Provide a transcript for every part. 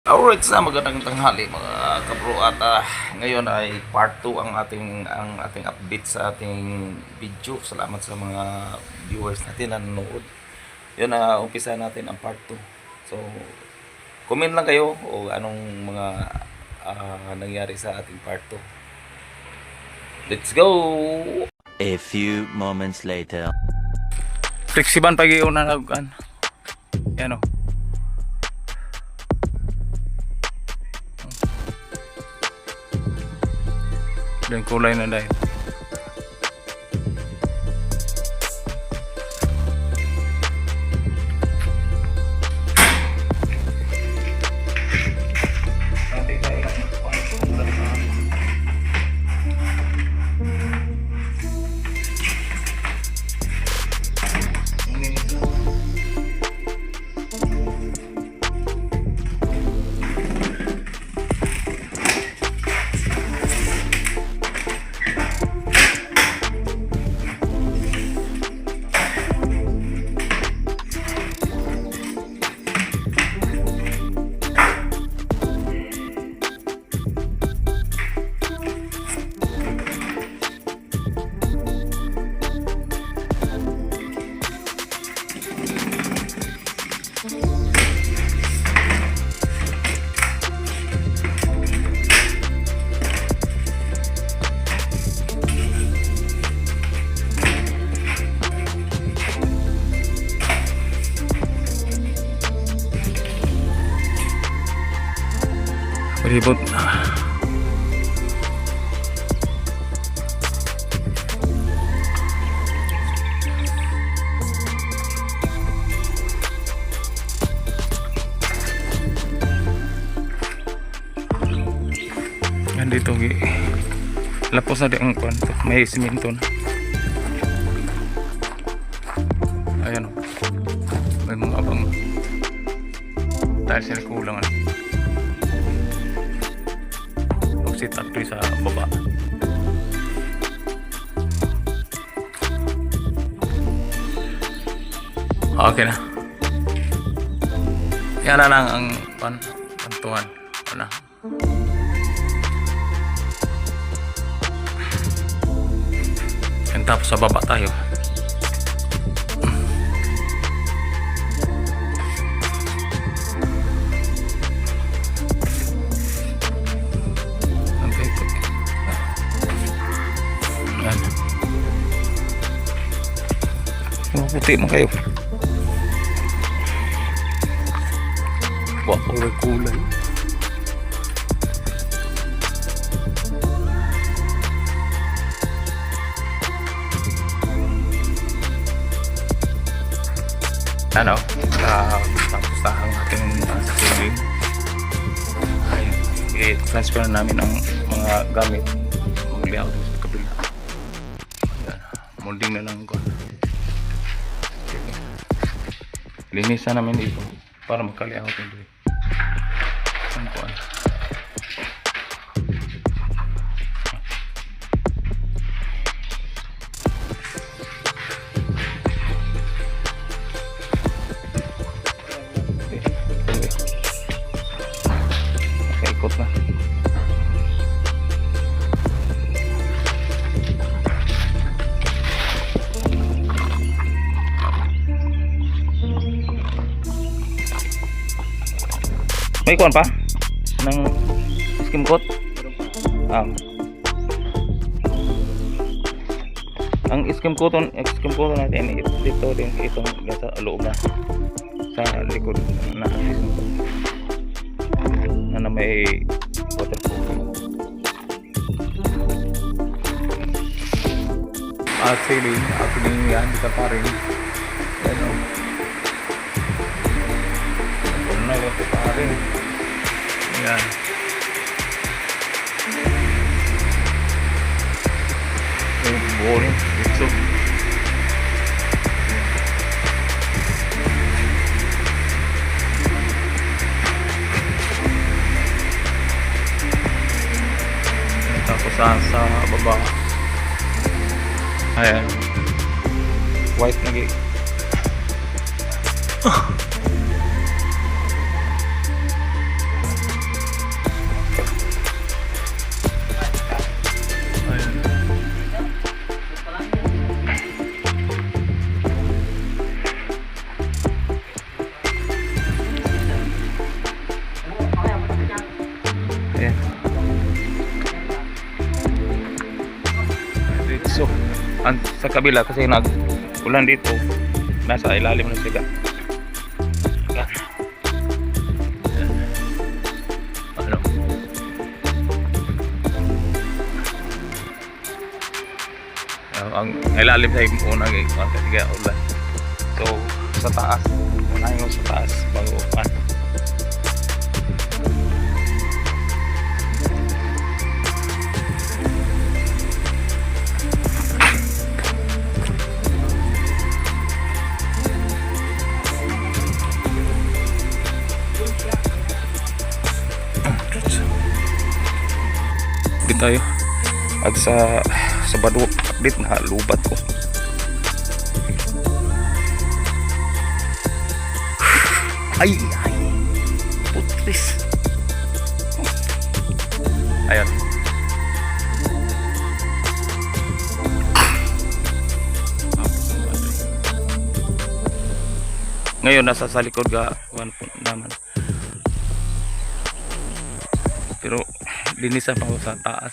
Alright, sa magandang tanghali mga kabro at ngayon ay part 2 ang ating update sa ating video. Salamat sa mga viewers natin na nanonood. Yun, umpisa natin ang part 2. So, comment lang kayo o anong mga nangyari sa ating part 2. Let's go! A few moments later. Flexiban pag-iyon na lagukan. Yan o. Dan kulay na dahil. Ribot. Yan dito lapos na di ang kwan. May siminto na. Ayan o. May mga abang dahil sila kulang sit up sa baba. Okay na. Yan na lang ang pantuhan. Ano? And tapos sa baba tayo. Puti mo kayo. Wah, kulay. Ano? Tapos na ang ating ceiling. Ayun. I-transfer na namin ang mga gamit. Mag-layout sa kabila. Ayan. Molding na lang ko. Linisan namin dito para magka-layout din. Ang kuan. Okay, ikot na. May kuwan pa ng skim coat. Ang skim coat natin dito din itong sa loob na sa likod na may waterproof. Actually yan kita pa rin. Ano? Na ito pa rin. Yan. Boring. Ito. Tapos sa baba. Ayan. White lagi. sa kabila kasi ulan dito, nasa ilalim ng siga. Yan. Ano? Ang ilalim sa unang kasi ulan. So sa taas, unahin mo sa taas bago ano. Tayo at sa bado update na lubat ko. Ay putris. Ayan. Ngayon nasa sa likod ka naman. Pero linisan pa ako sa taas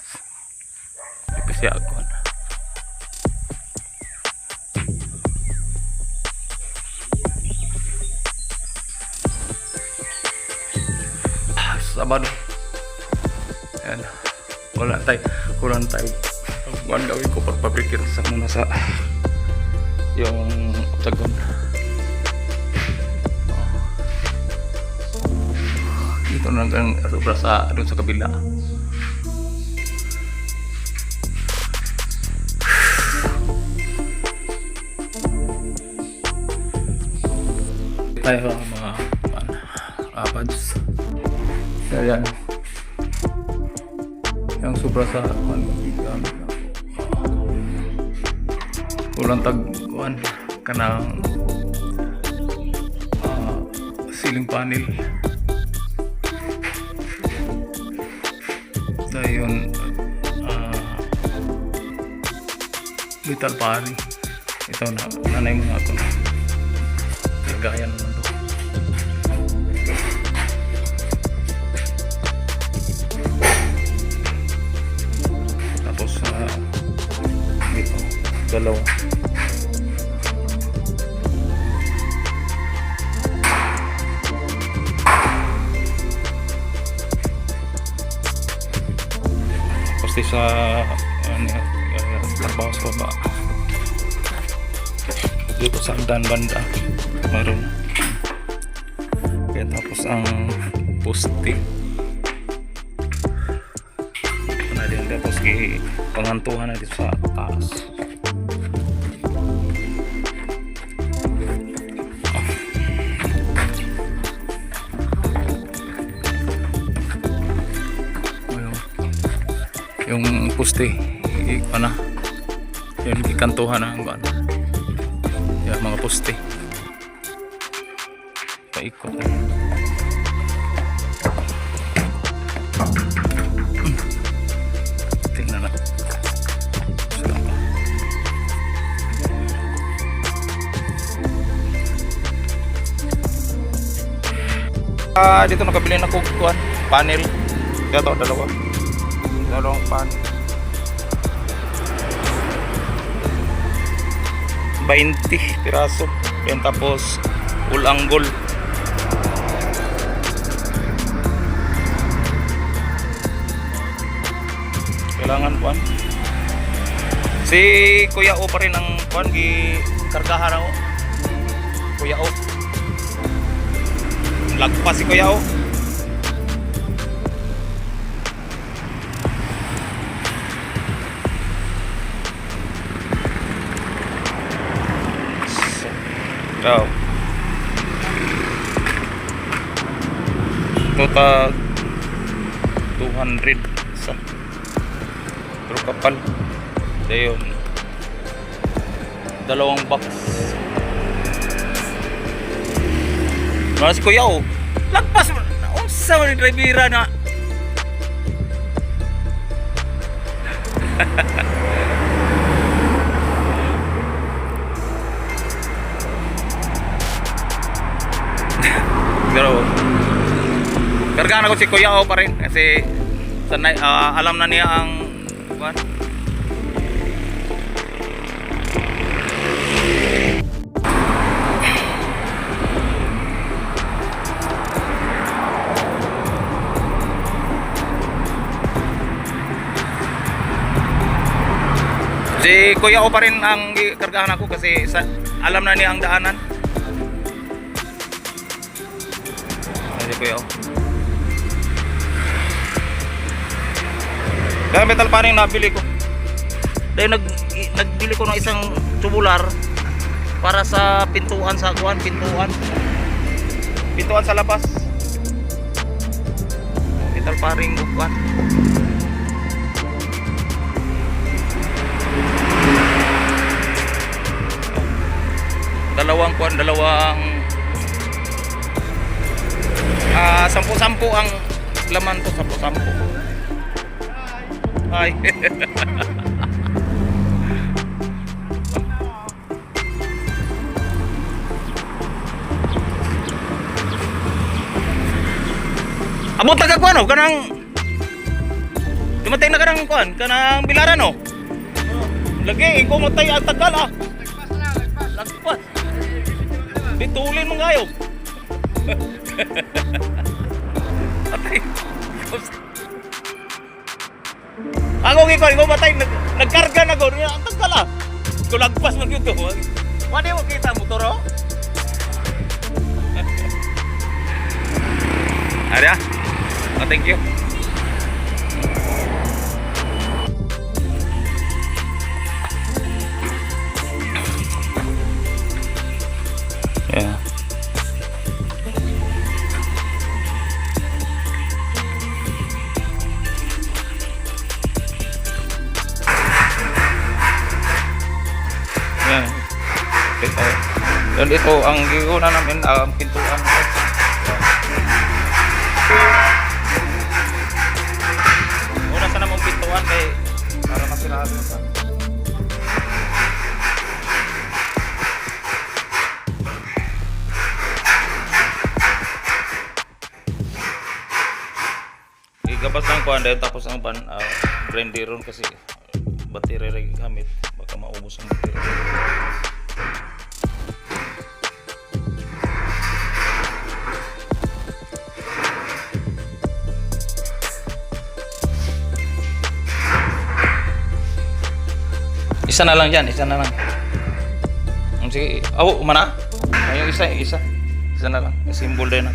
kasi ako Sabado. Ayan. Kulang tayo ang gawin ko pagpapikir sa muna sa yung octagon. Dito na lang sobra sa doon sa kabila. Tayo mga apads. Kaya yan. Yung sobra sa kulang tagkuan kanang ceiling panel. Yun metal pari ito na nanay mo nga ito na gaya naman to. Tapos dito dalawa sa trabaho sa baba dito sa banda meron kaya tapos ang poste na din tapos pangantuhan na dito sa taas. Yung poste ano yung ikantuhan na ang ano yung mga poste paikot na tingnan na dito nakabili na kukuan panel kaya ito dalawang pan 20 piraso yan tapos full angle kailangan pan si Kuya O pa rin ang pan gikargahan ako Kuya O lagpas si Kuya O. So, total 200 sa pero kapal ayun dalawang box na si Kuya O lagpas unsa man ni drivera na pero kargaan ako si Kuya O pa rin kasi sanay, alam na niya ang Si Kuya O pa rin ang kargahan ako kasi alam na niya ang daanan. Si Kuya O. Kaya metal paring nabili ko. Dahil nagbili ko ng isang tubular para sa pintuan sa kuan, pintuan sa labas. Metal paring kuan. Dalawang sampu-sampu ang laman to, sampu-sampu. Ay. Abot taga kuan oh, kanang dumatay na kanang kuan, kanang Bilaran oh. Lagi iko mo tay ang tagal ah. Lagpas. Ditulin mo ngayo. Atay. Ako ikaw matay nagkarga na ko. Ang tagal ah. Ko lagpas man gyud to. Wala mo kita motor oh. Ada. Oh, thank you. Yeah. Yan. Dan ito ang giguna namin ang pintuan. Una sa namang pintuan kay para masirado pa. Igabas ng kuan dahil tapos ang grinder ron kasi battery rin gamit baka maubos ang battery. Isa na lang yan, isa na lang. Sige, mana? Yung isa na lang. Symbol din.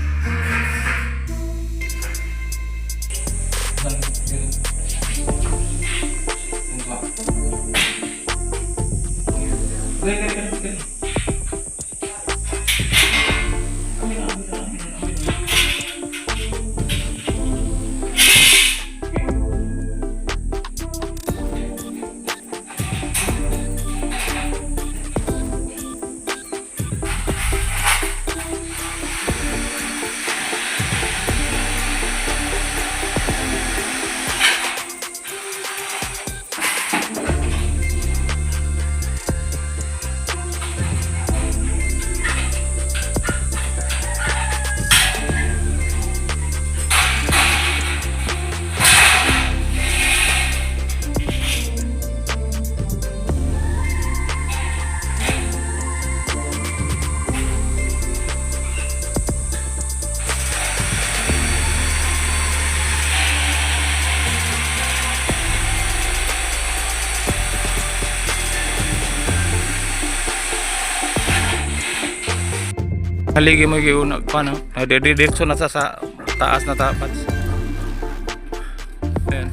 Haligi mo yung paano? Diretso na sa taas na tapat. Ayan.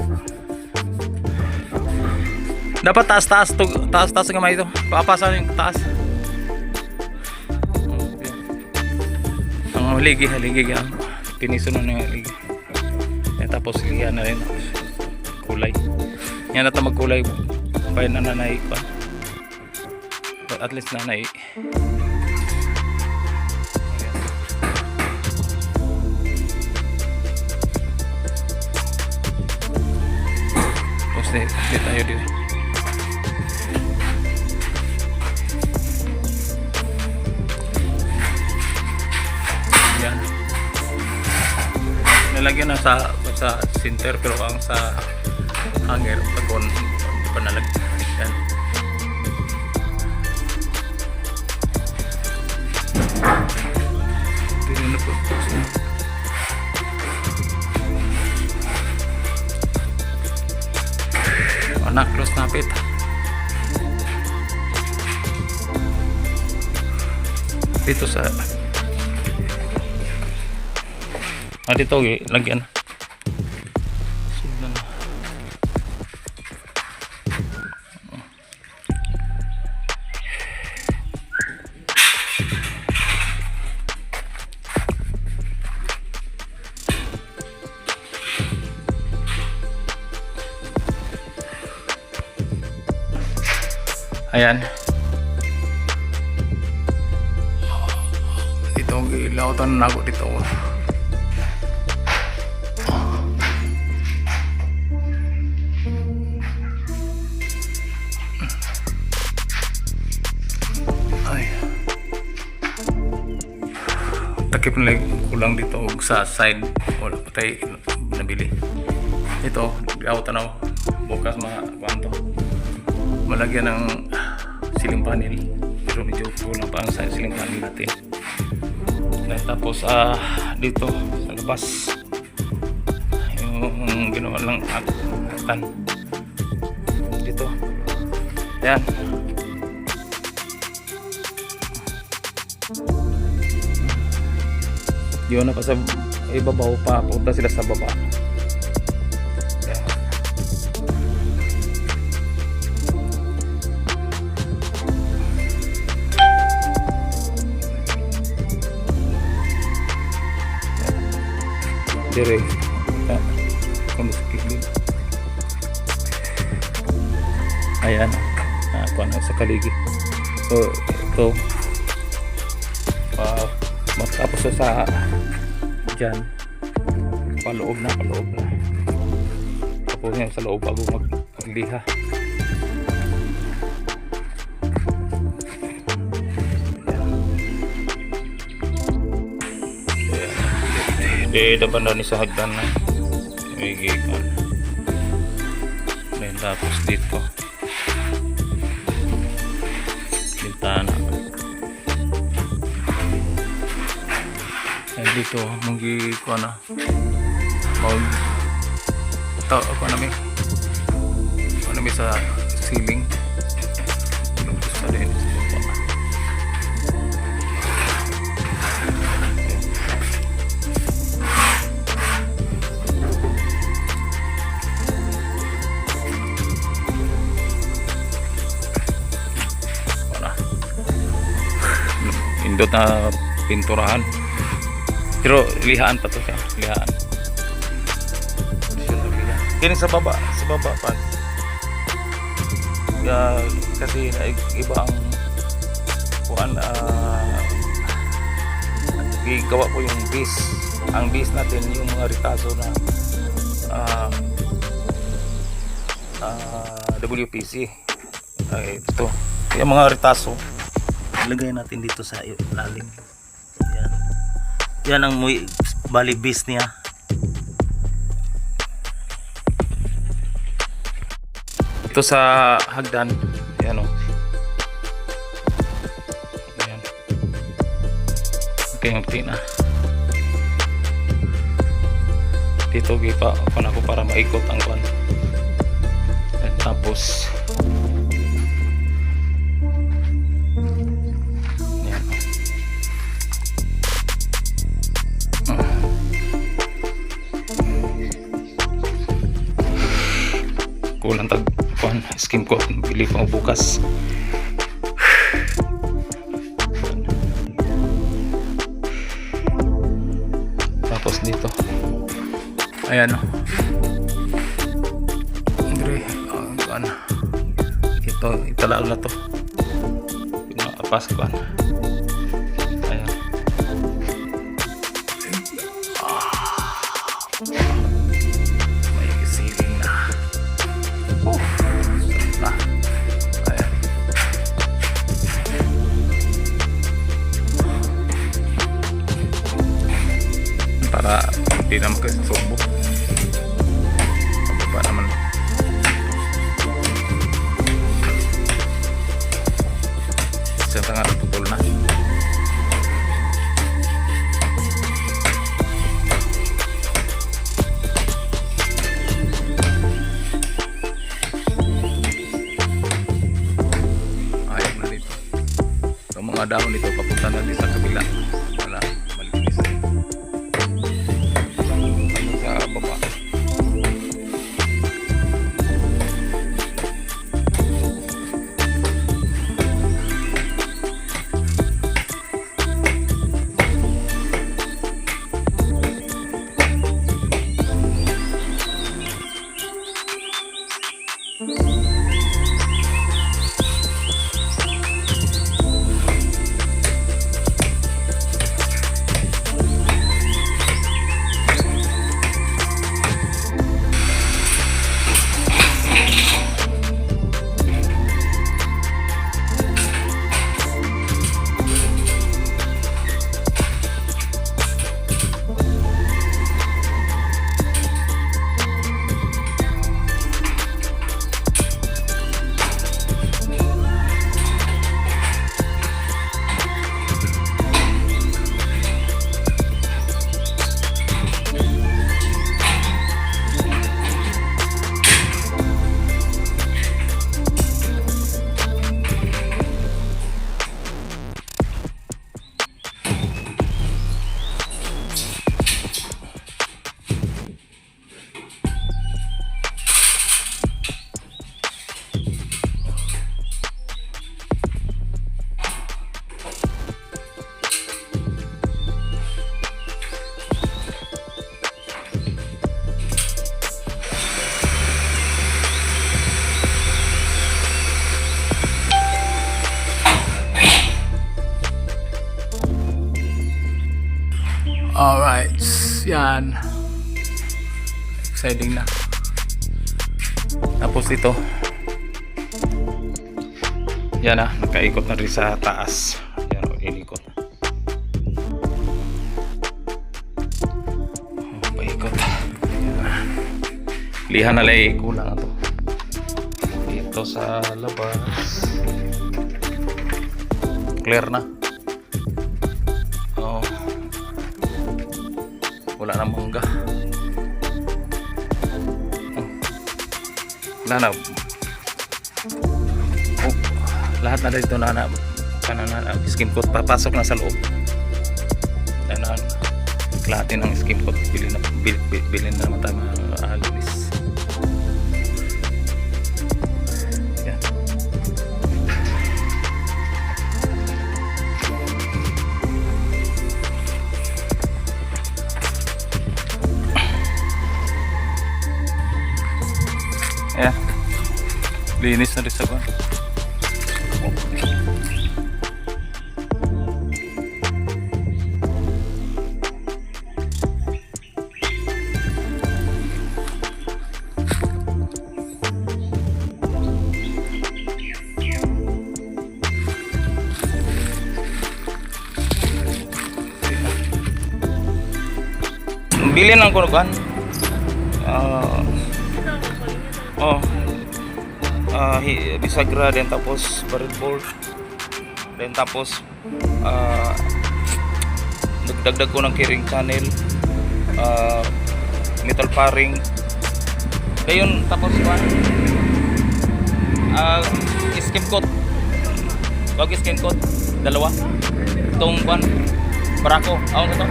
Dapat taas ang kamay ito. Papasan yung taas. Okay. Ang haligi yan. Piniso na yung haligi. Ayan, tapos yan na rin kulay. Yan na ito magkulay. Kaya na nanay pa. But at least nanay. Update tayo dito. Yan. Nalagyan na sa center pero ang sa hanger pagkon hindi pa nalagyan. Yan. Tingnan na po. Anak, close na pit. Dito sa dito lagyan. Signan na. Ayan. Dito ilautan na ako dito. Ay. Takip na kulang dito sa side. Wala patay nabili. Ito, ilautan ako. Bukas mga kwanto. Malagyan ng ceiling panel, pero medyo kulang pa ang ceiling panel natin. And tapos dito sa labas yung ginawa lang atan dito. Ayan. Yun na pa sa ibabaw pa, punta sila sa baba. Dire ayan kuan sa kaligi. So ito matapos sa dyan paloob na tapos yan sa loob bago magliha. Daban daw ni sa hagdan na may gigan. Then tapos dito bintana. And dito munggi ko na mag tao ako namin sa ceiling. Lubos na din sa baba. Indot na pinturahan, pero lihaan pa to siya, lihaan. Kini sa baba pa kasi iba ang kuan gawa po yung base. Ang base natin yung mga ritaso na WPC. Ito yung mga ritaso ilagay natin dito sa ilalim. Yan ang bali base niya. Ito sa hagdan, yan o. Ayan. Okay, yung tina. Dito gipa ako para maikot ang kwan. At tapos kulang tag kuan skim ko pili ko bukas. Tapos dito ayan o Andre kuan ito italaag na to pinapas kuan ayan may ceiling na. Ayan. Para hindi naman kasi sumbo. Pababa naman. Sa tanga putol na. Mga dahon nito papunta na din sa kabila. yan. Exciting na. Tapos ito. Yan na, nakaikot na rin sa taas. Yan o, inikot. Paikot. Yan. Lihan na lang kulang na to. Dito sa labas. Clear na. Oh. Wala na mangga. Wala na. Oh. Lahat na dito na skim coat papasok na sa loob. Yan na. Lahat ng skim coat bilhin na naman tayo mga alis. Yan. Ayan. Linis na rin sa ban. Bilhin lang ko kan. Bisagra din tapos barrel board. Then tapos nagdagdag ko ng keyring channel, metal paring. Ayun tapos skim coat. Wag skim coat dalawa. Itong barako. Awon ito.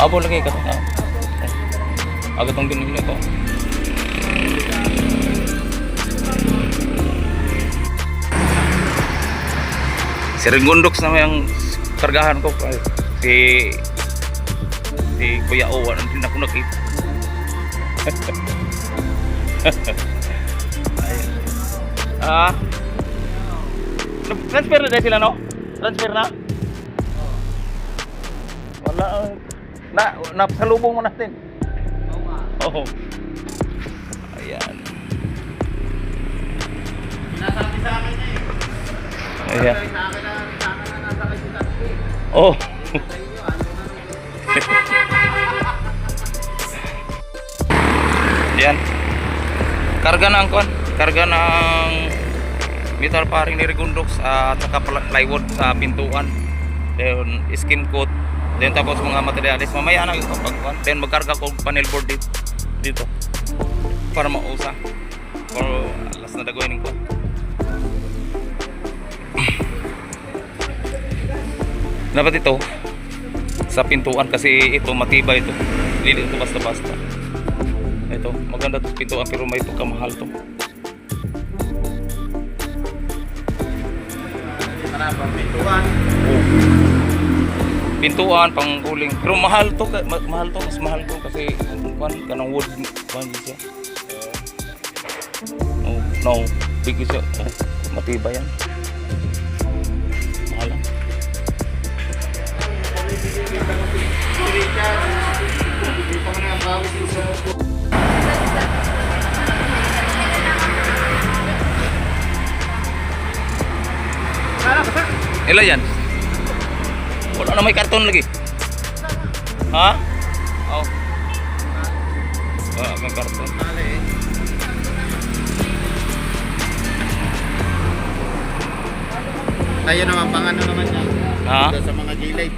Abo lagi ka. Agad tong binili ko. Si Ringundox na yung kargahan ko. Si Kuya Owan hindi na ko nakita. Transfer na dahil sila, no? Transfer na? Wala. Nasalubong mo natin. Oo. Ayan. Nasabi sa akin na eh. Ayan. Sa akin na nasa kayo sa akin. Oh. Ayan. Karga ng karga ng metal paring ni Rigundox at saka plywood sa pintuan. Then skin coat. Then tapos mga materialis mamaya na yung pagkuhan. Then magkarga ko panel board dito para mausa. Pero alas na dagoy ko. Dapat ito sa pintuan kasi ito matibay ito. Hindi ito basta-basta. Ito maganda to pintuan pero may pagkamahal to. Pintuan. Pintuan pang uling pero mahal to mas mahal to kasi kanang wood siya. Oh no big siya. Matibay yan. Mahal lang. Ilan yan? Wala na may karton lagi. Ha? Oh. Wala may karton. Tayo naman pang ano naman yan. Ha? Sa mga gilid.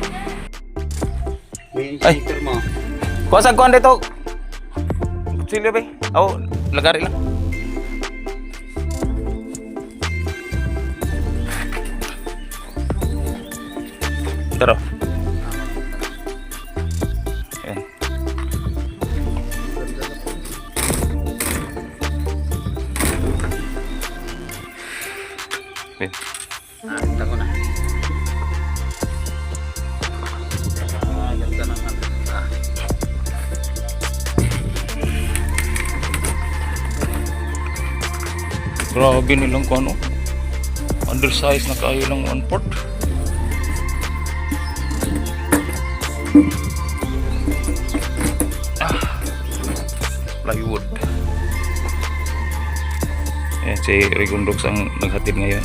May Ay. insurer mo. Kuasag kuan dito. Sila ba? Oh, lagari lang. Tara. Ayan. Okay. Ito ko na. Ganda ng ano. Grabe nilang kung ano. Ang undersize na kayo lang 1/4. Plywood. Ayan, si Rigundogs ang naghatid ngayon.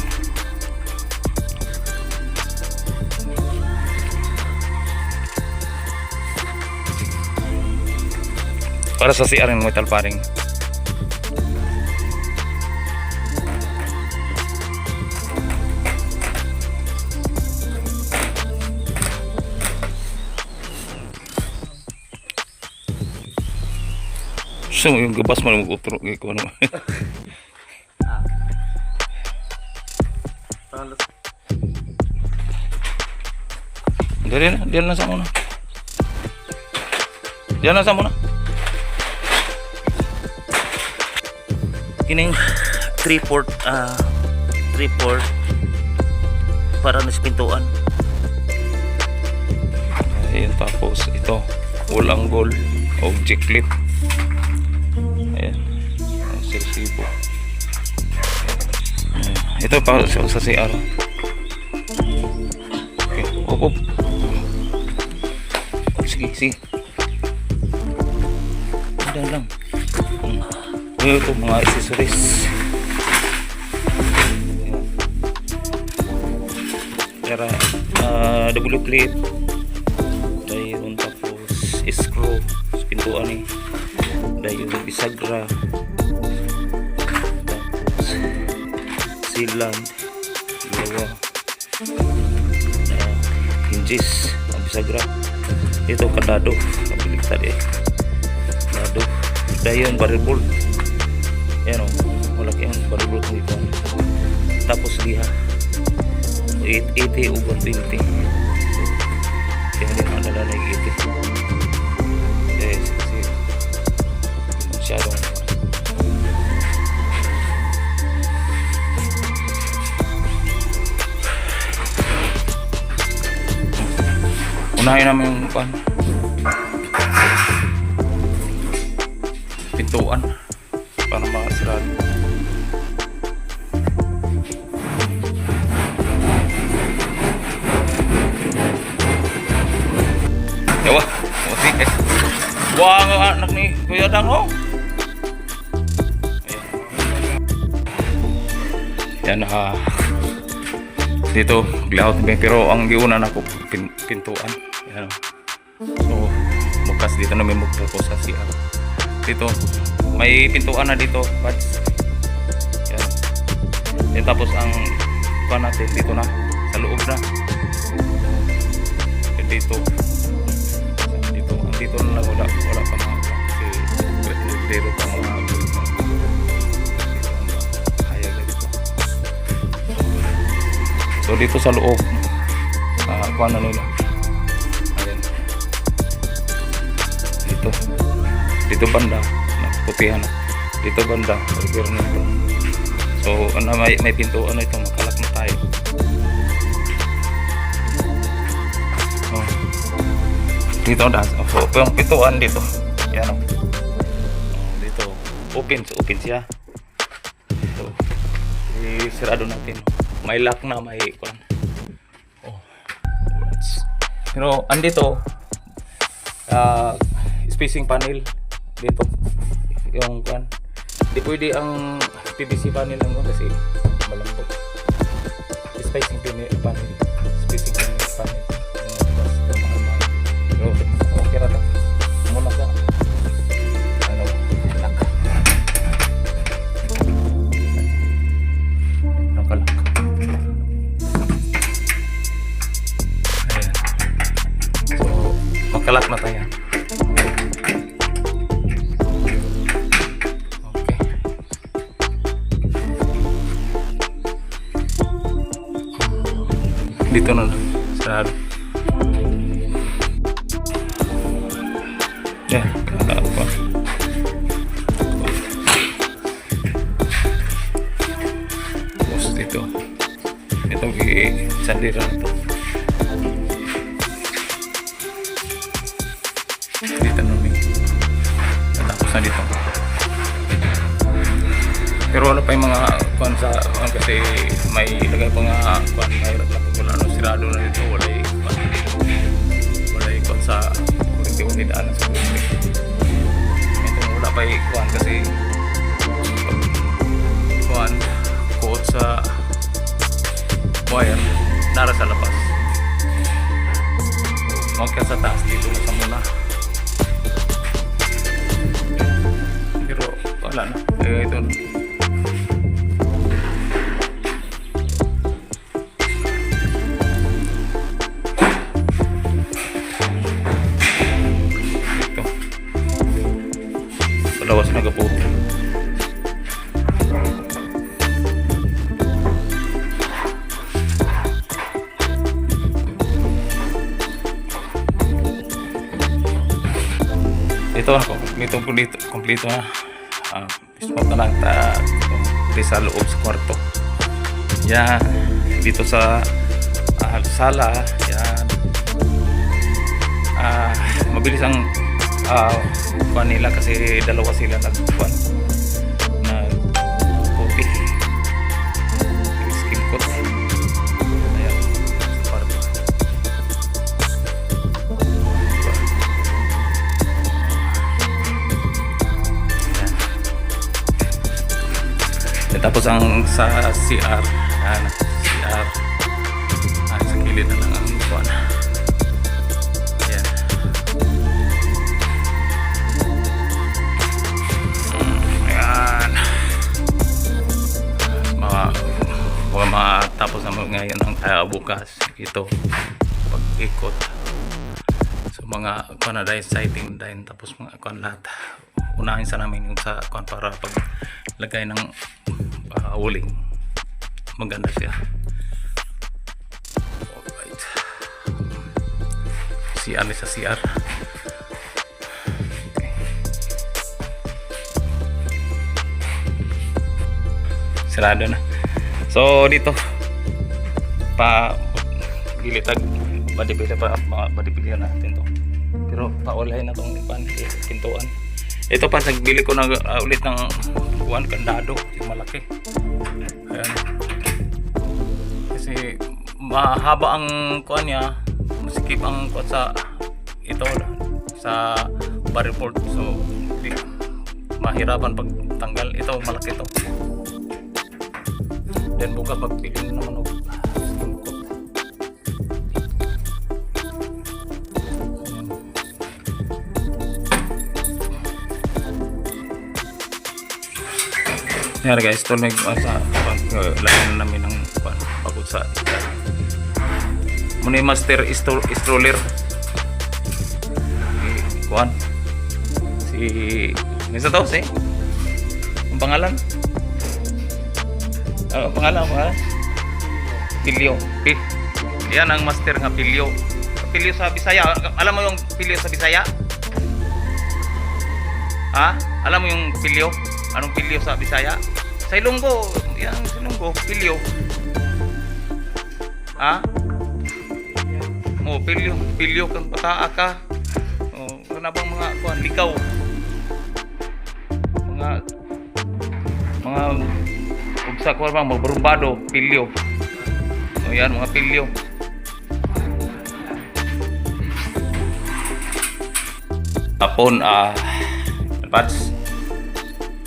Para sa CR ng metal paring. So yung gabas mo mag-utro ko ano. Diyan na sa muna. Diyan na sa muna. Kining 3/4 para na sa pintuan. Ayun, tapos ito wall angle object clip. Ayan, sirsibo. Ito pa sa CR. Okay, op. Sige. Udah lang. Ito mga accessories. Kaya double clip. Dayon tapos screw sa pintuan ni. Dayon bisagra. Tapos sealant. Dalawa. Hinges ang bisagra. Ito kadado. Nabiligtad Kadado. Dayon barrel bolt. Ayan o, malaki ang barrel bolt dito. Tapos liha 80 over 20. Kaya hindi nakadala na 80. Kasi masyadong unahin namin yung pintuan para makasirado. Yawa, sige. Wah, anak ni Kuya Dang ho. Yan dito layout pero ang giuna na ko pintuan. Yan. So, bukas dito na may magpapos sa CR. Dito may pintuan na dito, buds. Yan. Yan, tapos ang kuha natin dito na sa loob na. Yan dito na wala pa mga kasi zero pa mga hayag na dito. So dito sa loob kuha na nila. Ayan. Dito banda putihan na. Dito banda burger na ito. So may pintuan na ito, makalak na tayo. Dito na yung pintuan dito. Yan dito open siya. So isirado natin. May lock na, may kuan. Pero andito spacing panel dito yung kan di pwede ang PVC panel lang kasi malambot. Spacing panel pero okay na to muna sa nakalak. Ayan. So makalak na tayo. Dito na sarado. Yan, kala pa. Tapos dito. Itong sandira na ito. Dito namin. Natapos na dito. Pero wala pa yung mga kuan sa kasi may lagay pa nga kuan may wala no sirado na dito wala kuan sa kundi daan sa kundi ito wala pa kuan kasi kuan kuot sa wire nara sa labas huwag ka sa taas dito na sa muna pero wala na ito lawas na gapo. Ito na kompleto na. Spot na lang di sa loob sa kwarto. Yan. Dito sa sala. Yan. Mabilis ang kuan nila kasi dalawa sila nagkuan puti skin coat ayan sa kwarto ayan. Tapos ang sa CR ayan, CR sa gilid na lang ang kuan matapos na ngayon ang bukas ito pag-ikot so mga kuan na dahil sighting dahil tapos mga kuan lahat unahin sa namin yung sa kuan para pag lagay ng uling maganda siya. Alright. CR sa CR okay. Sarado na. So dito pa gilitag badipili pa mga badipili natin to. Pero paulay na tong pintuan. Ito pa nagbili ko na ulit ng kuan kandado, yung malaki. Ayan. Kasi mahaba ang kuan niya, masikip ang kuan sa ito sa barrel port. So mahirapan pag tanggal. Ito malaki to. Dan bukas magpili naman og skin coat. Yan guys, ito may sa lagyan namin ng pagod sa muna yung master stroller kuhan si misa to si ang pangalan pangalan mo ha? Pilyo. Yan ang master nga Pilyo. Pilyo sa Bisaya. Alam mo yung Pilyo sa Bisaya? Ha? Alam mo yung Pilyo? Anong Pilyo sa Bisaya? Sa Ilonggo. Yan sa Ilonggo. Pilyo. Ha? Oh, Pilyo. Pilyo kang pataa ka. Oh, kana bang mga kuan likaw? Mga sa kuwan bang magbarumbado, pilyo. O yan, mga pilyo. Tapon, advance.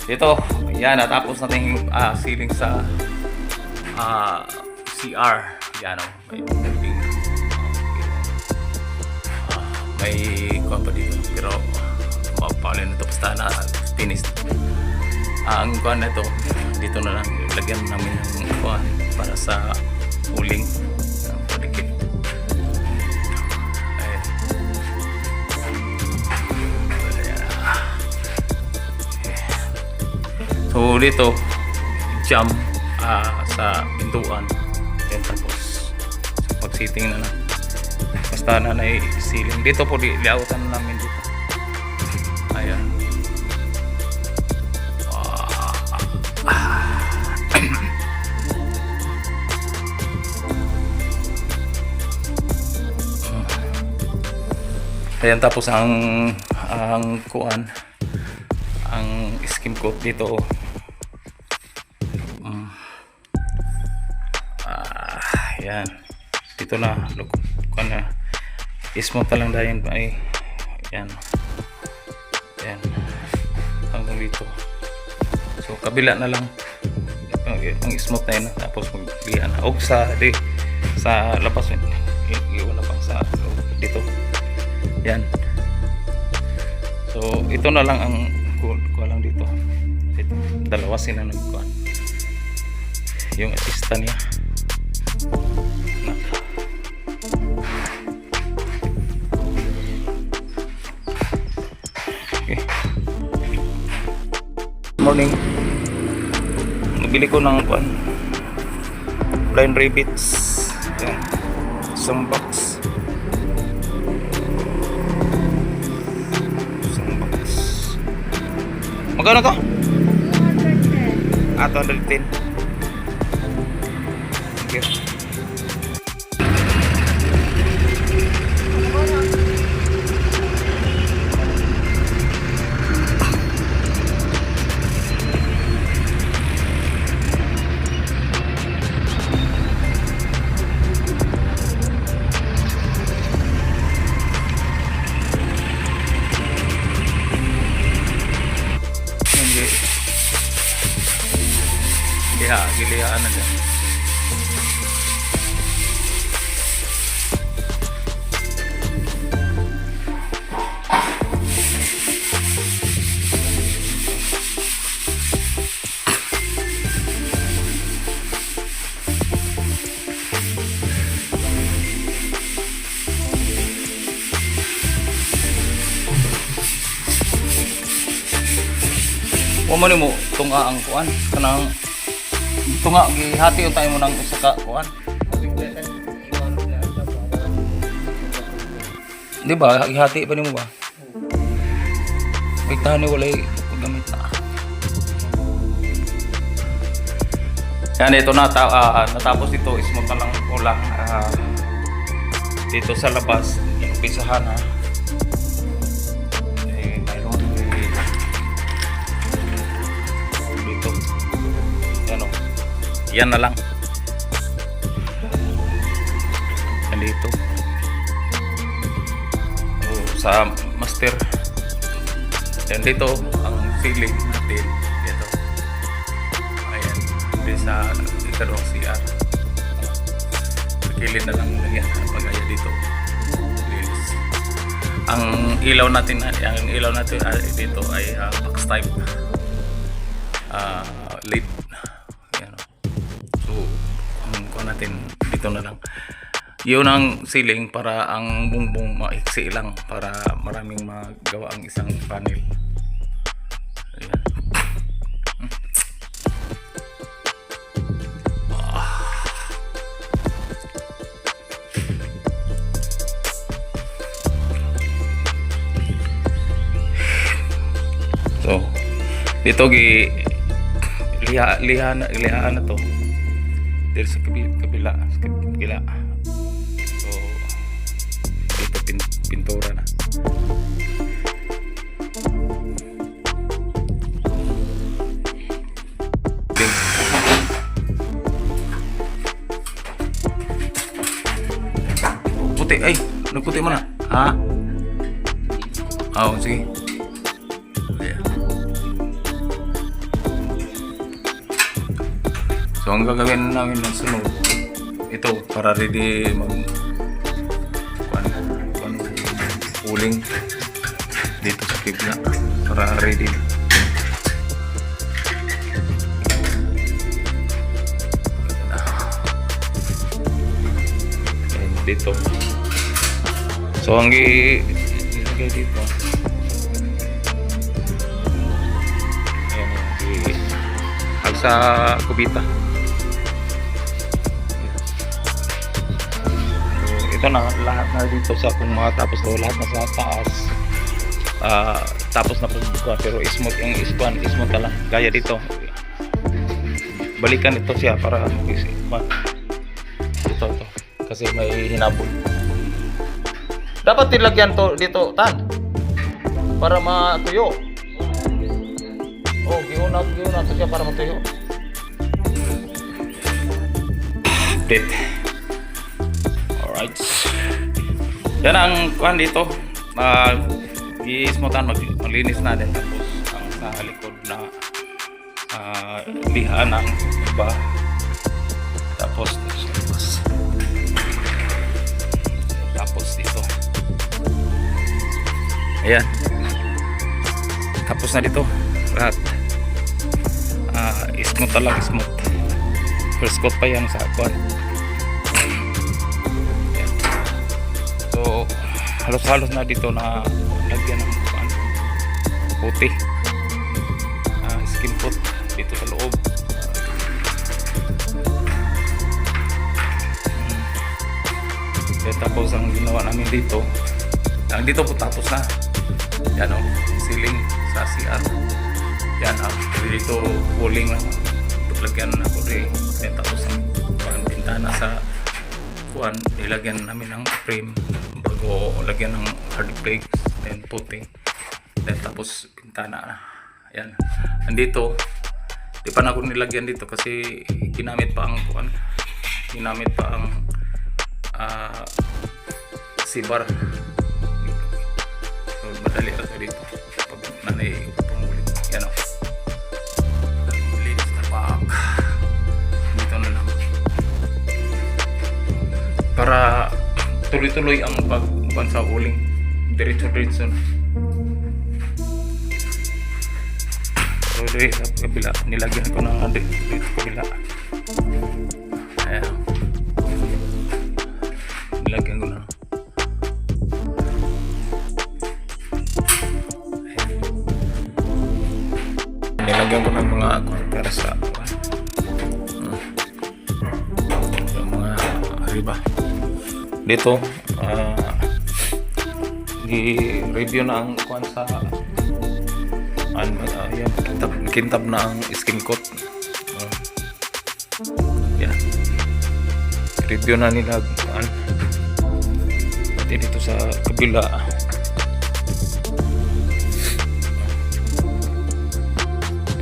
Ito, yan, natapos natin ceiling sa CR. Yan o, may building. May kuwan pa dito, pero mapapalin ito, basta na finished. Ang kuwan na ito, dito na lang lagyan namin ng kuwan para sa uling ng palikit. So dito jump sa pintuan then tapos pag sitting na lang basta na na ceiling dito po liautan namin dito. Ayan. Ayan, tapos ang kuan ang skim coat dito Yan. Dito na. Look. Kuha na. Smooth na lang dahil ay. Yan. Yan. Hanggang dito. So, kabila na lang. Ang smooth na yun. Tapos maglihan na. O sa labas yun. Iwan na pang sa dito. Yan. So, ito na lang ang kuha lang dito. Ito, dalawa sila nagkuha. Yung assistant niya. Okay. Morning. Nabili ko ng blind rabbits. Yan. Isang box. Magkano to? 210. Thank you. Gilihaan na dyan. Umani mo tunga ang kuan kanang tunga gihati yung tayo mo ng usa ka kuan. Di ba gihati pa nimo ba? Bigtahan ni walay gamit na. Yan ito na natapos ito smooth na lang ulang dito sa labas inupisahan ha. Yan na lang. Nandito. Sa master. Yan dito ang ceiling natin. Dito. Ayan. Dito sa ikalawang CR. Kilid na lang yan. Pagaya dito. Lilis. Ang ilaw natin dito ay box type. LED. Natin dito na lang yun ang ceiling para ang bungbong maiksi lang para maraming magawa ang isang panel. Ayan. So dito liha na to dito sa kabila. So dito pintura na. Puti ay nagputi mo na ha. Sige. So ang gagawin namin ng sunod ito para ready uling dito sa kibla para ready. And dito. So ang ilagay dito. Ayan sa kubita. Ito na lahat na dito sa kung matapos daw lahat na sa taas tapos na pagbuka pero smooth yung smooth ka lang gaya dito balikan ito siya para ito kasi may hinabol dapat tilagyan to dito tan para matuyo giunat to siya para matuyo update Right. Yan ang kuhan dito. I-smoothan, maglinis na din. Tapos ang sa likod na liha ng iba. Tapos dito. Ayan. Tapos na dito. Lahat. Smooth lang, smooth. First coat pa yan sa kuhan. So halos-halos na dito na lagyan ng puti, skin coat dito sa loob. Tapos ang ginawa namin dito, dito po tapos na yan o, ceiling sa CR yan, dito walling lang, lagyan na po rin. Tapos ang bintana sa kuhan, ilagyan namin ng frame bago lagyan ng hard flakes, then puti, then tapos bintana na. Yan, andito di pa na ako nilagyan dito kasi ginamit pa ang kuhan, ginamit pa ang sibar. So madali ako dito pag nanay pangulit. Yan o, linis na pa dito na lang para tuloy-tuloy ang pagban sa uling, diretso-diretso na. So dito sa kabila nilagyan ko ng dito sa kabila. Ayan, nilagyan ko na. Nilagyan ko ng mga para sa mga riba dito. I-review na ang kuhan sa yan, kintab na ang skin coat. Yan, review na nila kuhan. Pati dito sa kabila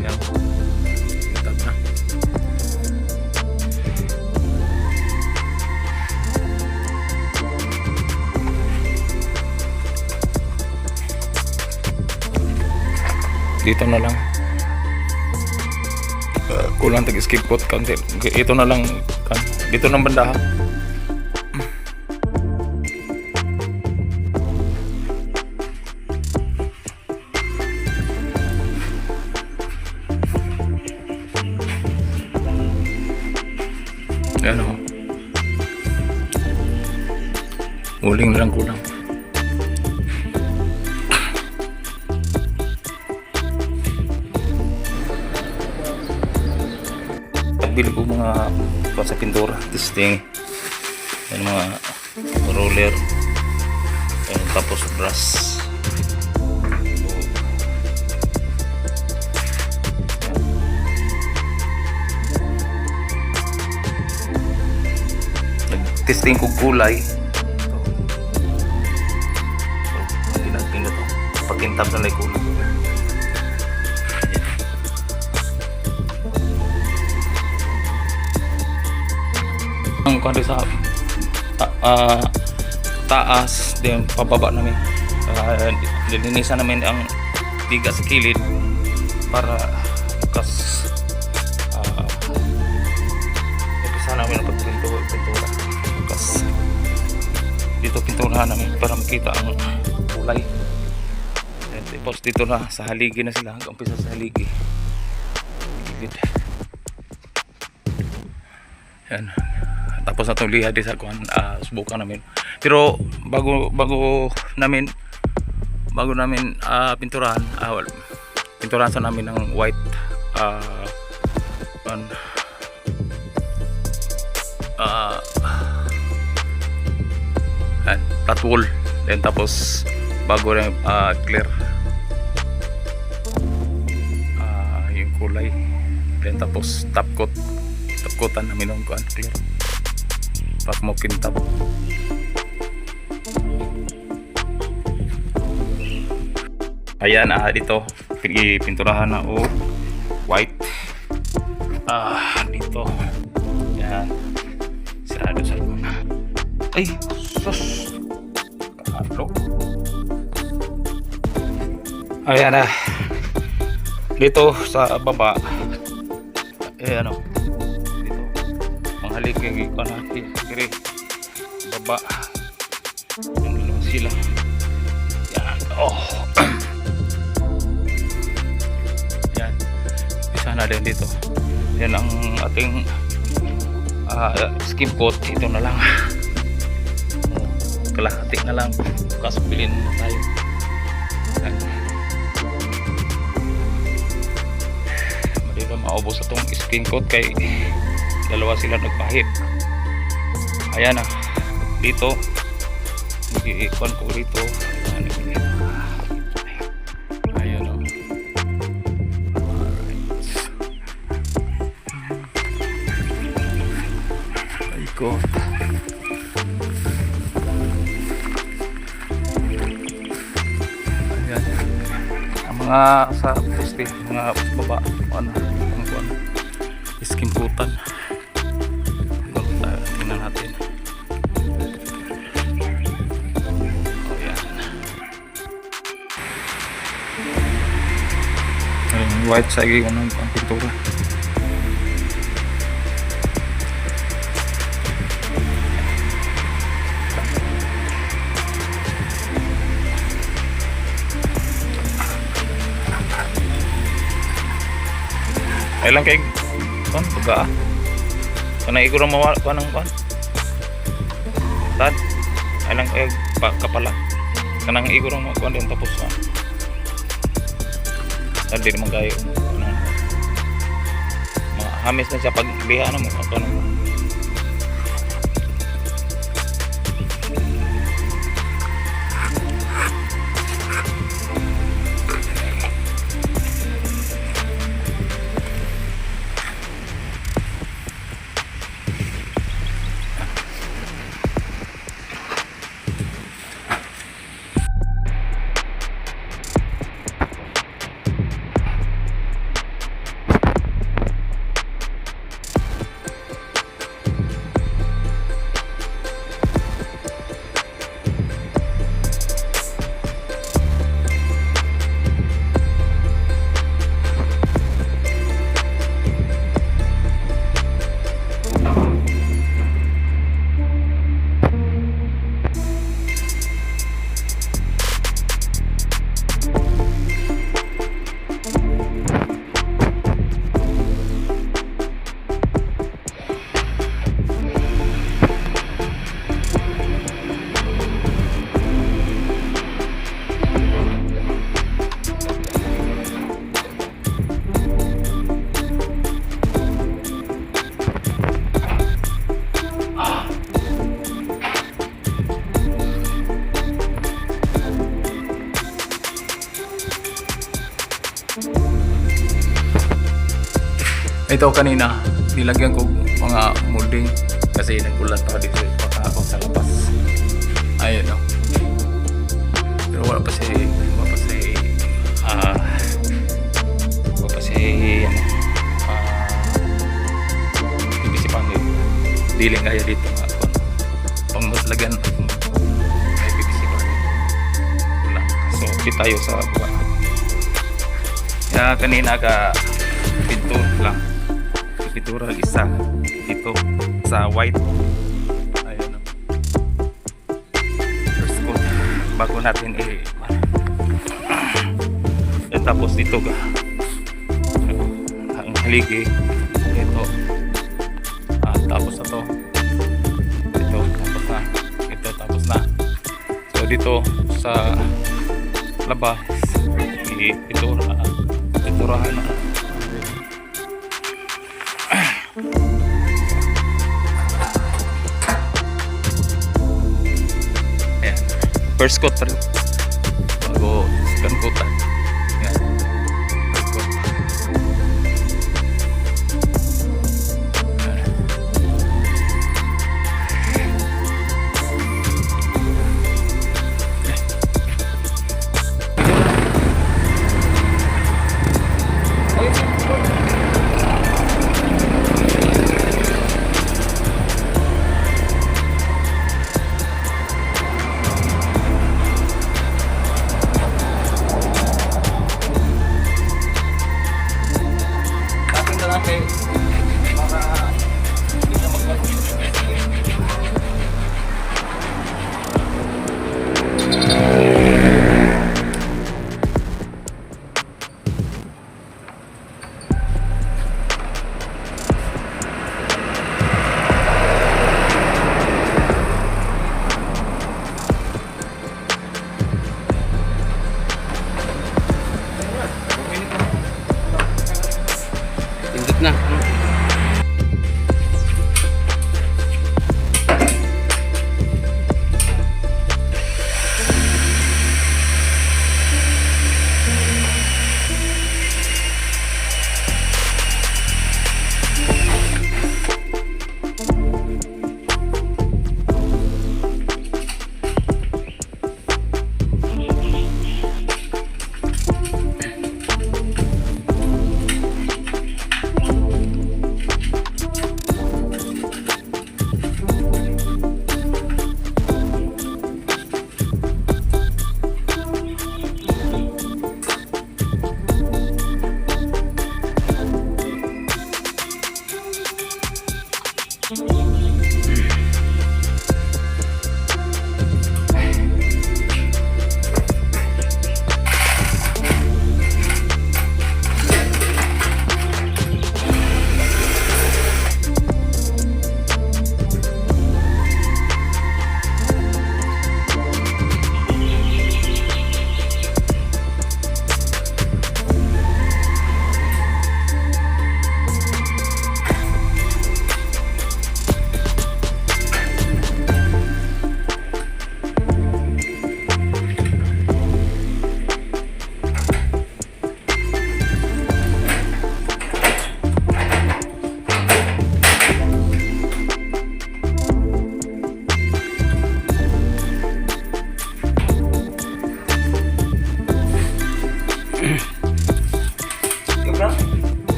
yan, kintab na. Dito na lang kulang tag skip coat konti. Ito na lang kan dito ng banda ha. Yan o, uling na lang kulang. Bili ko mga sa pintura, testing, yan mga roller, yan, tapos brush. Nag-testing ko kulay. So, natin na to, pag-intab na lang kulay. Ang kundi sa taas din pababa namin, nilinisan namin ang biga sa kilid para bukas umpisa namin ang pagpintura bukas dito, pinturahan namin para makita ang kulay. Tapos dito na sa haligi na sila, hanggang umpisa sa haligi kilid. Yan, tapos na itong liha di sa kuhan, subukan namin. Pero bago namin pinturahan, pinturahan sa namin ng white flat wool, then tapos bago rin clear yung kulay, then tapos top coatan namin ng kuhan, clear pak mo kintab. Ayan, dito pinturahan na white dito. Yan, sarado sa luna. Ay, sus. Ano? Ayan na. Dito sa baba. Ayan o. Dito. Mga haligay ko na. Kiri. Baba. Yung dalawa sila. Yan. Oh. Yan. Isa na din dito. Yan ang ating skim coat. Ito na lang. Kalahati na lang. Bukas bilhin na tayo. Yan. Hindi na maubos itong skim coat kay dalawa sila nagpahit. Ayan na. Dito. Mag-iikon ko rito. Ayan o. Ay ko. Ayan. Ang mga sa poste, mga baba, ano, skim coatan. Tingnan natin. White sagi ko ng pintura. Ay lang kay kon buga. Kana iguro mawala ko nang kon. Tad. Ay lang kay kapala. Kanang iguro mo kon din tapos na. Hindi naman kayo mga hamis na siya pag liha na mo ako na ito kanina nilagyan ko mga molding kasi nagulat ako dito baka ako sa labas. Ayun o. Pero wala pa si BBC Pangil diling kaya dito nga pang maslagyan may BBC Pangil wala. So di tayo sa baba kaya kanina ka pintura lang pintura isa dito sa white. Ayun o. First coat bago natin tapos dito ga ang haligi ito tapos na to ito tapos na ito tapos na. So dito sa labas piturahan na. Ayan. First coat rin bago second coat. Ayan. First coat.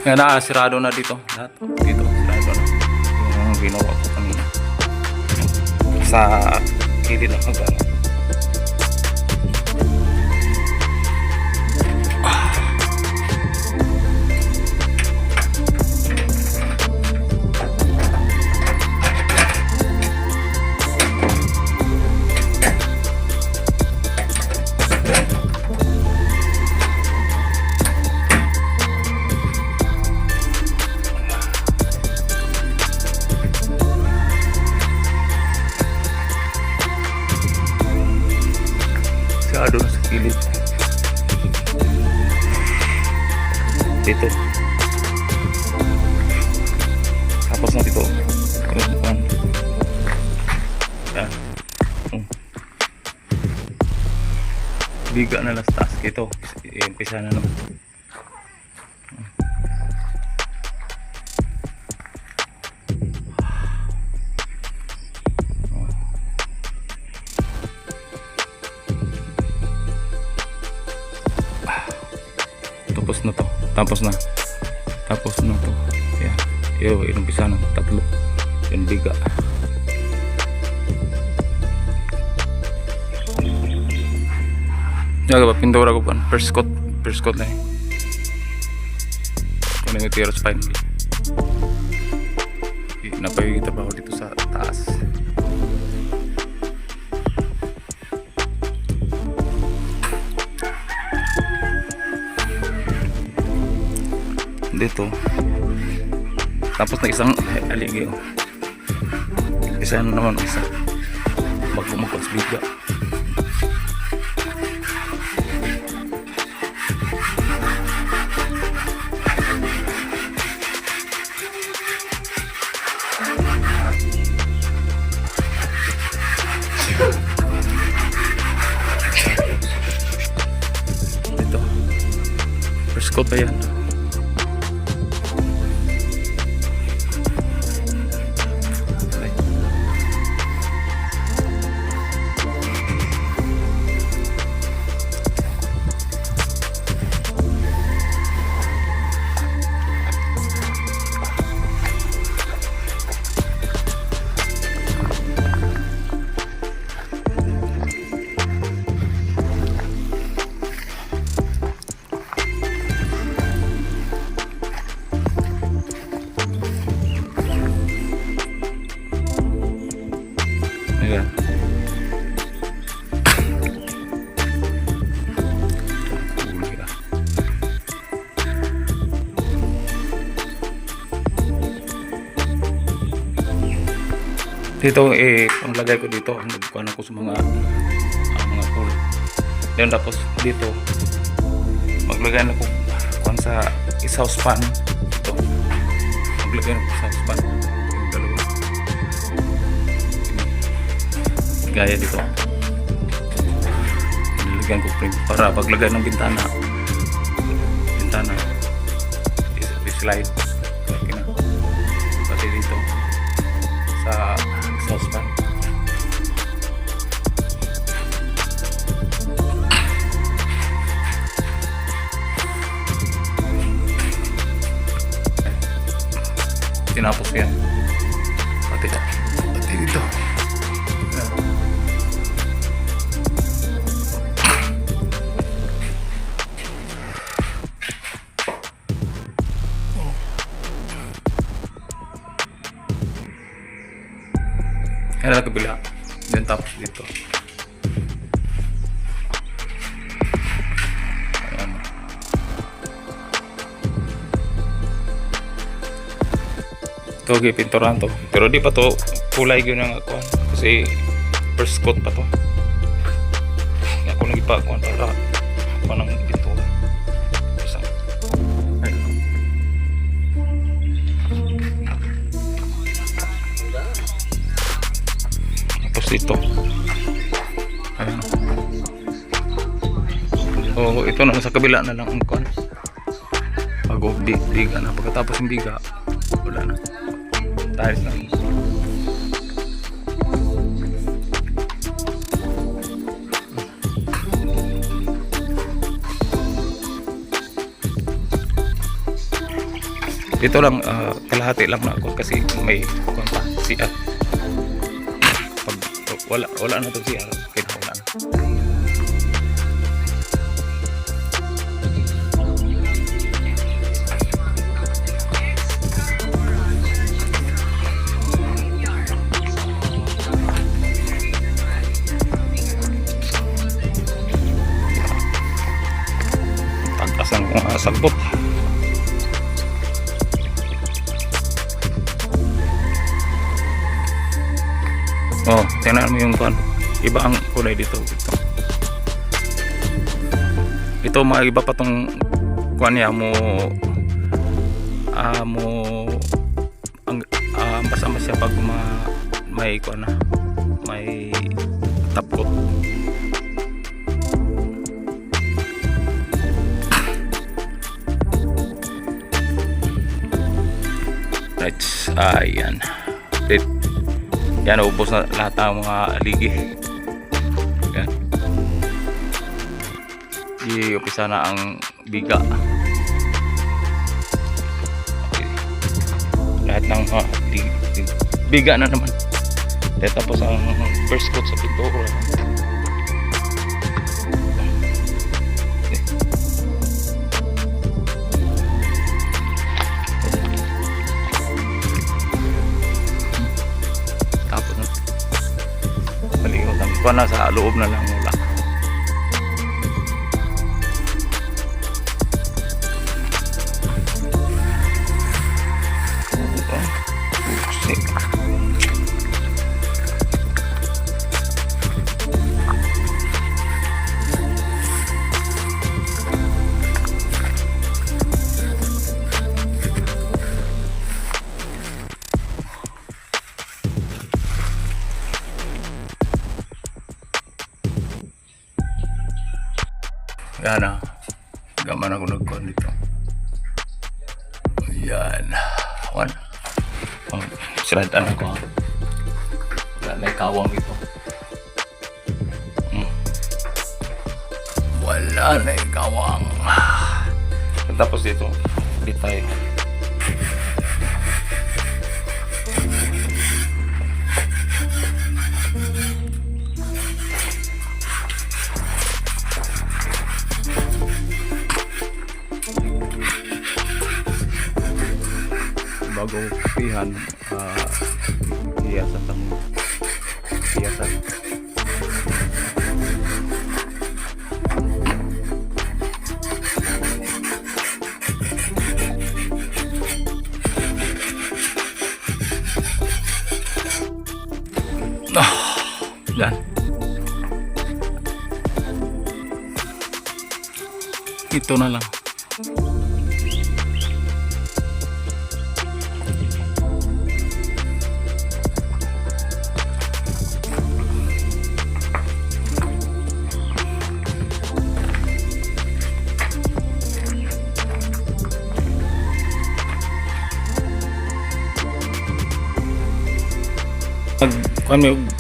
Kaya nakasirado na dito. Lahat. Dito, sirado na. Yung ginawa ko kanina. Sa kilid ng hagdan. Sirado na sa kilid. Dito. Tapos na dito. Yan. Biga na lang sa taas. Ito. Umpisa na naman. Tapos na to. Tapos na to. Yan. Inumpisa na. Tatlo. Yan biga. Yaga ba pintura ko pa. First coat na eh. Kung yung tira sa final. Napagigita pa ako dito sa taas. Dito. Tapos na isang aligi. Isa na naman isa. Bago magpasbiga. Dito. First coat pa yan. Ayan. Dito panglagay ko dito, nagkuhan ako sa mga pool. Then tapos dito maglagay na ko kuhan sa isaw span. Ito. Maglagay na ko sa span. Yung dalawa. Gaya dito. Nilagyan ko frame para paglagay ng bintana. I-slide. Okay na. Pati dito sa saucepan. Tinapos yan. Pati dito. Yan na kabila. Then tapos dito. Ayan. Ito pinturan to. Pero di pa to kulay yun ang akuan. Kasi first coat pa to. Ako nang ipakuan para ako nang pintura. Dito. Ayan. So, ito naman sa kabila na lang ang kon. Bago biga na. Pagkatapos yung biga, wala na. Tiles na. Dito lang, kalahati lang na ako kasi may konta CR. Pag wala na to CR, kinahanglan. Pagkasan ko nga sagbot. Oh, tingnan mo yung kuan. Iba ang kulay dito. Ito mga iba pa tong kuan niya mo basta siya pag may kuan na may tapkot. Right, ayan. Yan, ubos na lahat ng mga aligi. Yan. I-upisa na ang biga. Okay. Lahat ng biga na naman. Tapos ang first coat sa pintura. Kuha na sa loob na lang mula. Yan na. Gaman ako nagkuhan dito. Yan. One. Oh, siladan ako. Wala na ikawang ito. Wala na ikawang. Tapos dito. Dito tayo. Bago pihan hiasan ng hiasan. Yan. Ito na lang.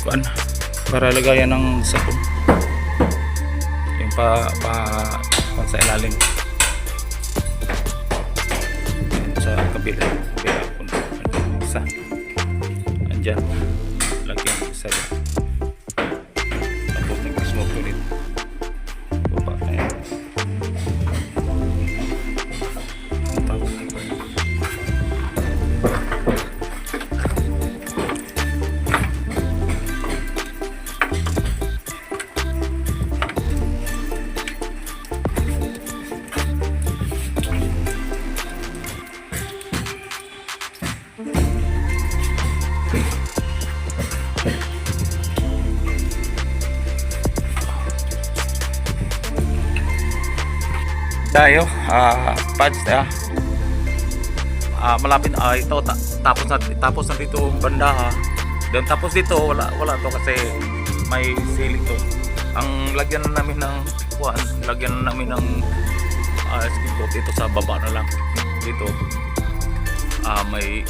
Kuan para lagayan ng sapon yung pa sa ilalim sa kabila isa andyan lagyan isa dyan tapos nag-smoke ulit baba ayan tapos tayo pads malapit ito tapos na dito banda then tapos dito wala to kasi may ceiling to ang lagyan na namin ng skin coat ito sa baba na lang dito may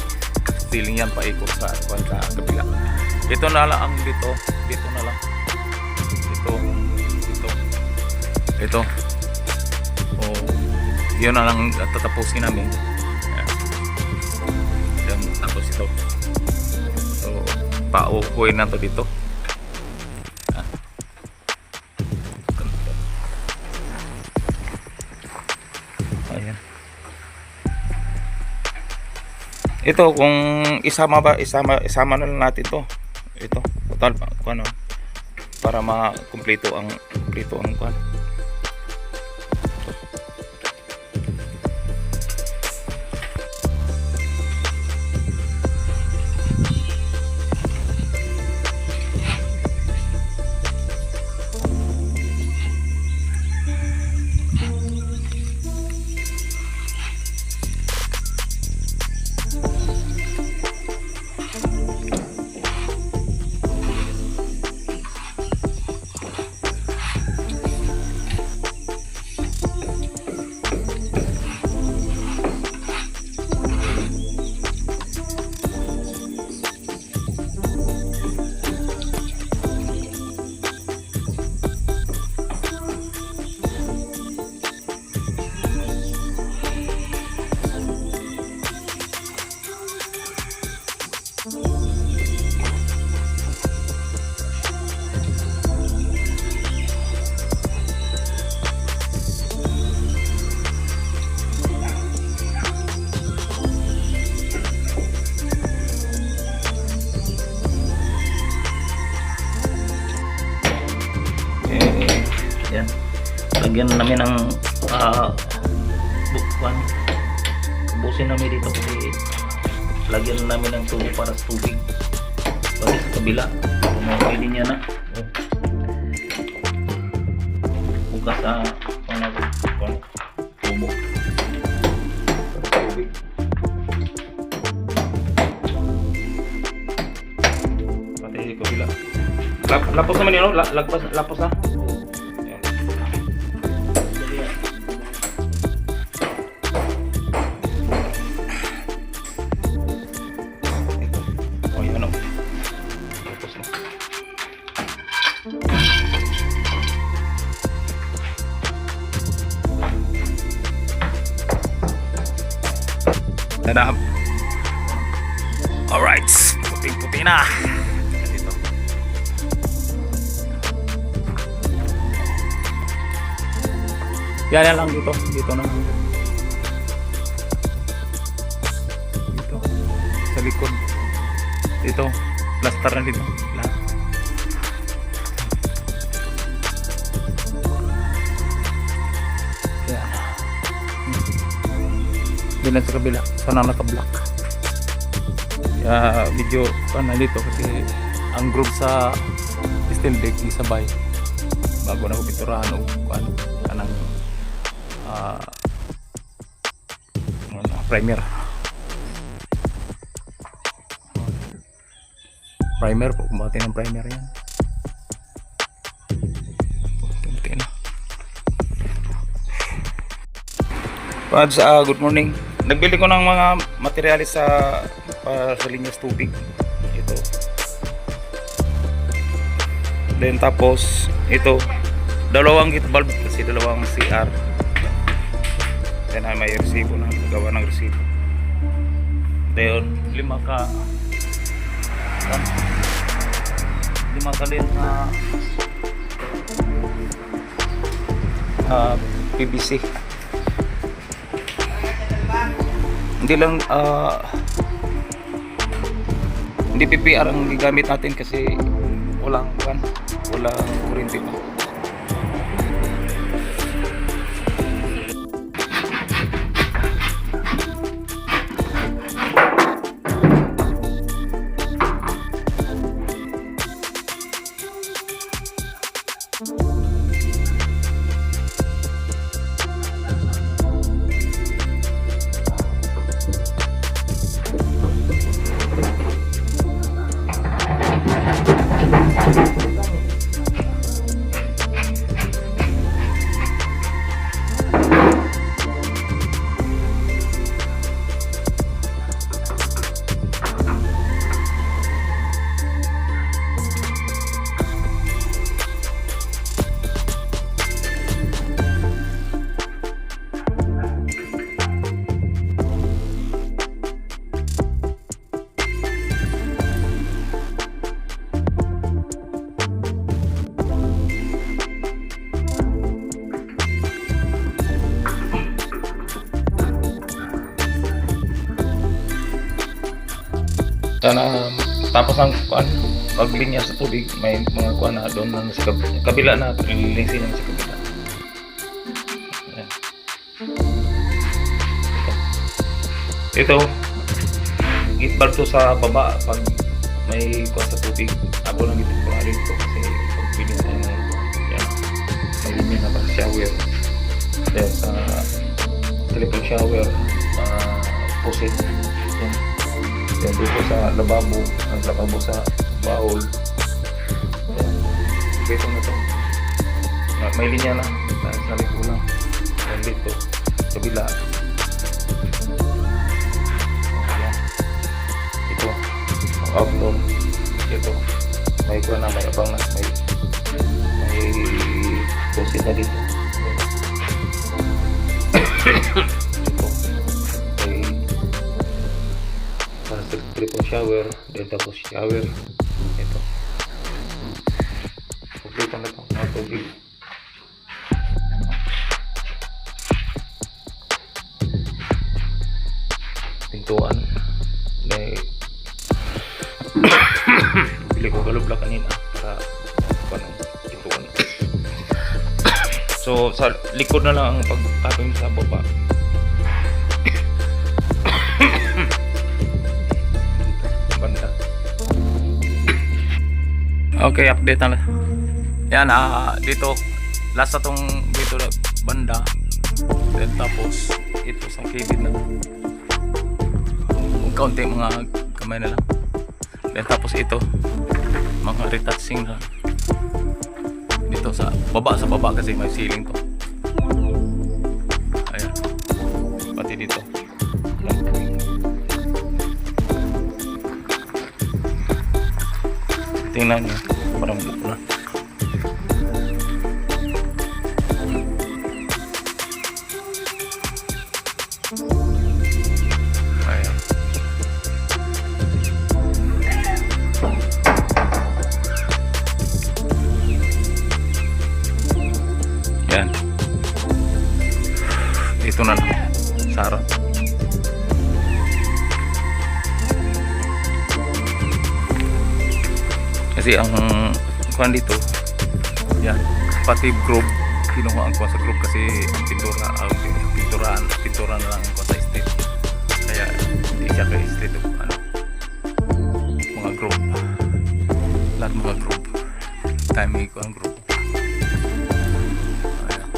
ceiling yan paikot sa kabila ito na lang ang dito na lang ito yun na lang tatapusin namin. Ayan. pauuwi na to dito. Ayan. Ito kung isama na lang natin to. Ito total ano para makumpleto ang kuan. Yan. Lagyan namin ng bukwan. Ubusin namin dito kasi lagyan namin ng tubo para sa tubig. Pati sa kabila. Pwede niya na. Bukas sa tubo. Tubig. Pati sa kabila. Lapos naman yun, no? Lapos na. Tada. Alright, puting-puti na. Dito. Yan lang dito. Dito na. Dito. Sa likod. Dito. Plaster na dito. Lahat. Yan. Din sa kabila. Sana naka-block. Kaya video na dito kasi ang group sa steel deck ni sabay bago na ko piturahan o ano kanang primer po kumbati ng primer yan. Kunti na. Pads, good morning. Nagbili ko ng mga materialis sa linyas tubig. Ito. Then tapos ito, dalawang gate valve kasi dalawang CR. Then may resibo na, gawa ng resibo. Then 5 lir na PVC. Hindi lang hindi PPR ang gigamit natin kasi walang kuryente pa. Yan, tapos ang kuan, paglinya sa tubig, may mga kuan na doon na sa kabila na, lilinisin naman sa kabila. Yan. Ito, gitbal to sa baba pag may kuan sa tubig. Ako lang dito ko dito kasi pag pinis na yung yan, may linya na pang shower. Then sa telephone shower, pusit. Yan. Yan dito sa lababo, ang lababo sa bowl. Yan. Dito na to. May linya na. Sa likod lang. Yan dito. Kabila. Yan. Ito. Ang outdoor. Ito. May kuha na. May abang na. May pusit na dito. Ito. May para sa triple shower, then tapos shower. Ito. Complete na ito. Mga tubig. Pintuan. Bili ko galubla kanina para panang pintuan. So sa likod na lang ang pag-taping sa baba. Banda. Okay, update na. Yan, dito last atong dito na banda. Then tapos ito sa kilid na. Kaunti mga kamay na lang. Then tapos ito mga retouching na dito sa baba kasi may ceiling to. Ayan. Pati dito. Tingnan nyo, parang buko na. Ayan. Yan. Ito na lang. Sarap. Kasi ang kuhan dito, yan, pati group, kinuha ang kuha sa group kasi ang pintura na lang ang kuha sa street. Kaya hindi siya kay street of mga group. Lahat mga group. Time may kuha ang group. Ayan.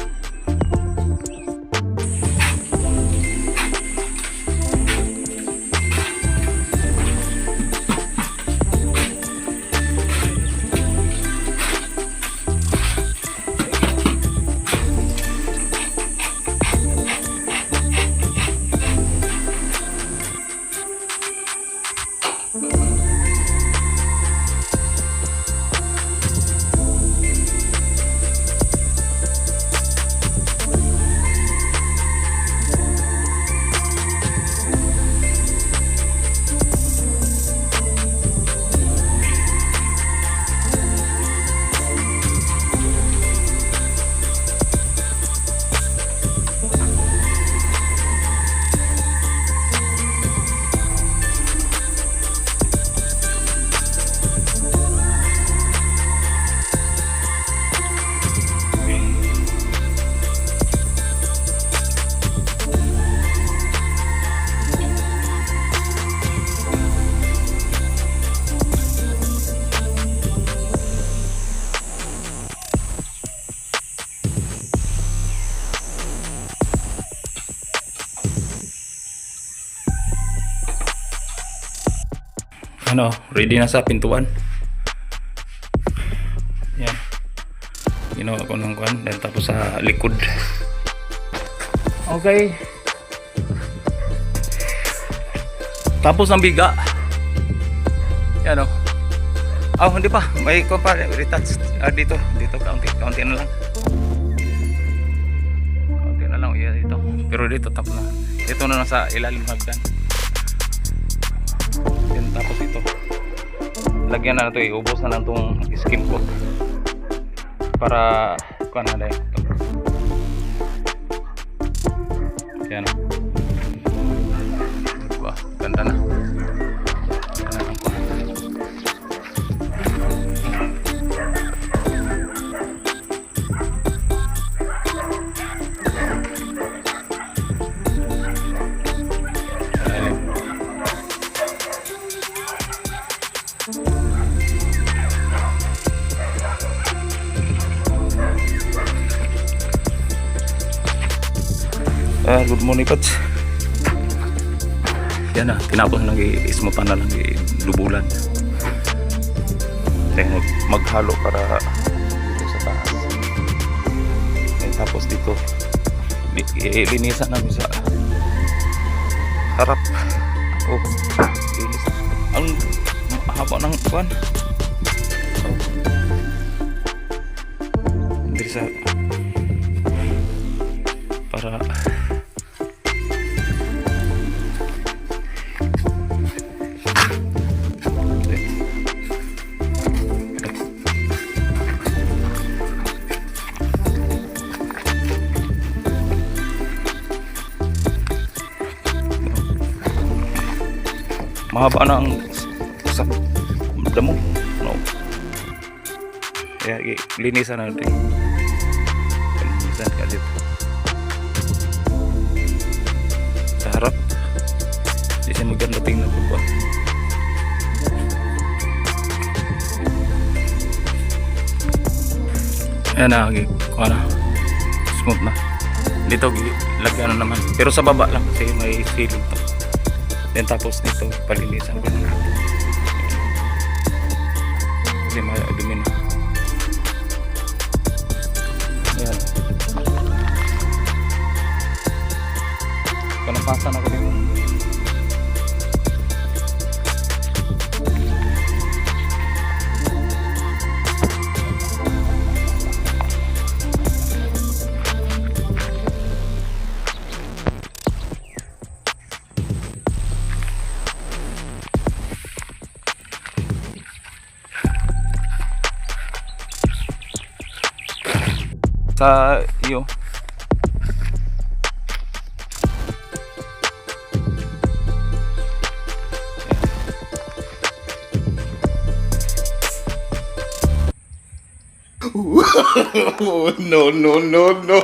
Ready na sa pintuan. Yan. Ginawa ko ng kuhan. Dan tapos sa likod. Okay. Tapos ang biga. Yan o. Hindi pa. May ko pa retouch dito. Dito kaunti na lang. Kaunti na lang. Yan dito. Pero dito tapos na. Ito na lang sa ilalim ng hagdan. Then tapos ito. Lagyan na ito, iubos na lang itong skim coat para kuha na ito. Yan. Diba? Ganda na. Yan ang Good morning, Pats. Yan na, tinapos lang ismutan na lang lubulan. Then maghalo para dito sa taas. Then tapos dito linisan namin sa harap. Oh, linis. Ang haba ng kuwan. Hindi sa para mahaba na ang sa damo, no? Kaya linisan natin. Linisan ka dito sa harap. Di siya maganda tingnan po ba. Ayan na, kuha na, smooth na. Dito lagyan na naman, pero sa baba lang kasi may ceiling to. Then tapos nito palinisan ko na kasi madumi na. Ayan, panapasan ako dito. Sa iyo No, no, no, no.